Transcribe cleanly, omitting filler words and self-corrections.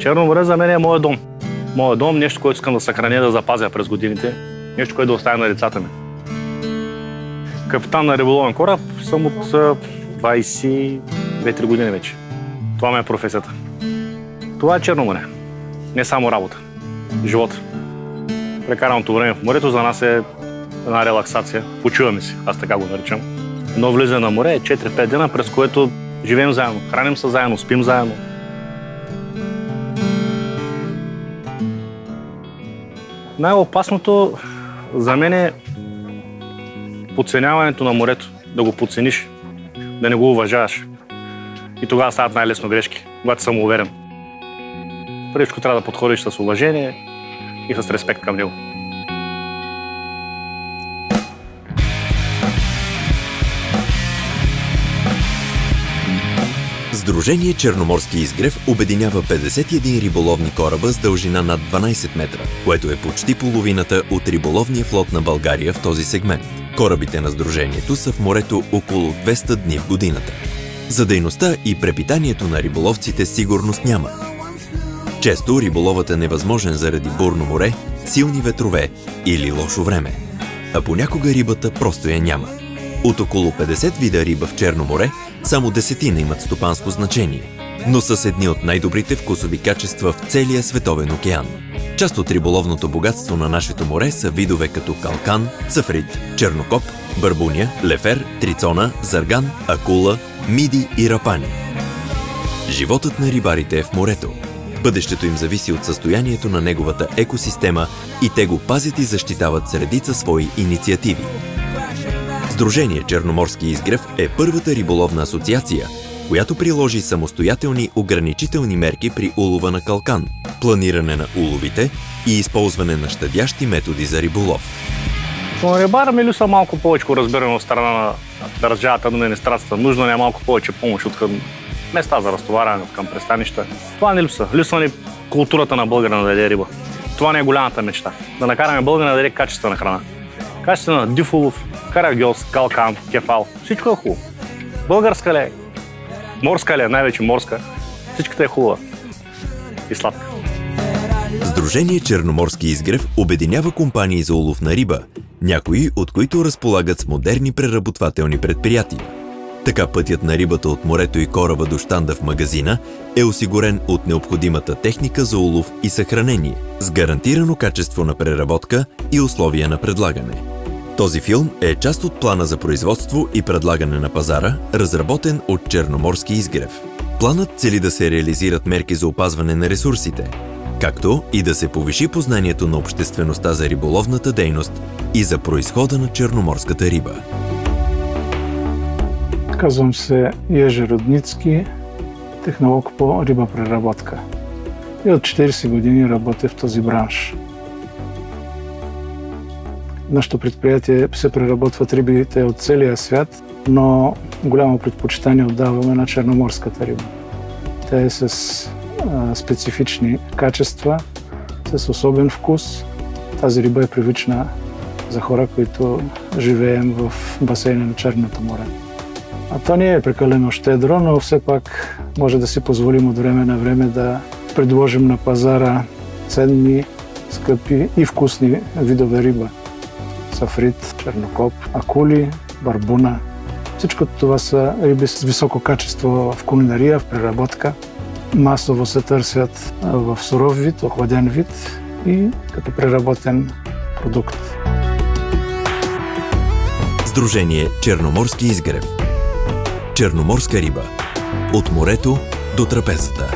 Черно море за мен е моят дом. Моят дом, нещо, което искам да съхраня, да запазя през годините. Нещо, което да оставя на децата ми. Капитан на риболовен кораб съм от 22-3 години вече. Това ми е професията. Това е Черно море. Не само работа. Живот. Прекараното време в морето за нас е една релаксация. Почиваме си, аз така го наричам. Но влизане на море е 4-5 дена, през което живеем заедно, храним се заедно, спим заедно. Най-опасното за мен е подценяването на морето. Да го подцениш, да не го уважаваш. И тогава стават най-лесно грешки, когато съм уверен. Преди всичко трябва да подходиш с уважение и с респект към него. Сдружение Черноморски изгрев обединява 51 риболовни кораба с дължина над 12 метра, което е почти половината от риболовния флот на България в този сегмент. Корабите на сдружението са в морето около 200 дни в годината. За дейността и препитанието на риболовците сигурност няма. Често риболовът е невъзможен заради бурно море, силни ветрове или лошо време. А понякога рибата просто я няма. От около 50 вида риба в Черно море, само 10 имат стопанско значение, но са едни от най-добрите вкусови качества в целия световен океан. Част от риболовното богатство на нашето море са видове като калкан, сафрит, чернокоп, барбуня, лефер, трицона, зарган, акула, миди и рапани. Животът на рибарите е в морето. Бъдещето им зависи от състоянието на неговата екосистема и те го пазят и защитават с редица свои инициативи. Сдружение Черноморски изгрев е първата риболовна асоциация, която приложи самостоятелни ограничителни мерки при улова на калкан, планиране на уловите и използване на щадящи методи за риболов. Но рибара ми липсва малко повече разбиране от страна на държавата, администрацията. Нужно не е малко повече помощ от към места за разтоварване, към пристанища. Това не липсва. Липсва ни културата на българина да яде риба. Това не е голямата мечта. Да накараме българина да яде качествена храна. Качествена див улов, карагьоз, калкан, кефал. Всичко е хубаво. Българска ли е? Морска ли е? Най-вече морска. Всичката е хубава и сладка. Сдружение Черноморски изгрев обединява компании за улов на риба, някои от които разполагат с модерни преработвателни предприятия. Така пътят на рибата от морето и кораба до щанда в магазина е осигурен от необходимата техника за улов и съхранение, с гарантирано качество на преработка и условия на предлагане. Този филм е част от плана за производство и предлагане на пазара, разработен от Черноморски изгрев. Планът цели да се реализират мерки за опазване на ресурсите, както и да се повиши познанието на обществеността за риболовната дейност и за произхода на черноморската риба. Казвам се Ежи Рудницки, технолог по рибапреработка. И от 40 години работя в този бранш. Нашето предприятие се преработват рибите от целия свят, но голямо предпочитание отдаваме на черноморската риба. Тя е с специфични качества, с особен вкус. Тази риба е привична за хора, които живеем в басейна на Черното море. А то не е прекалено щедро, но все пак може да си позволим от време на време да предложим на пазара ценни, скъпи и вкусни видове риба. Сафрит, чернокоп, акули, барбуна. Всичко това са риби с високо качество в кулинария, в преработка. Масово се търсят в суров вид, охладен вид и като преработен продукт. Сдружение Черноморски изгрев. Черноморска риба. От морето до трапезата.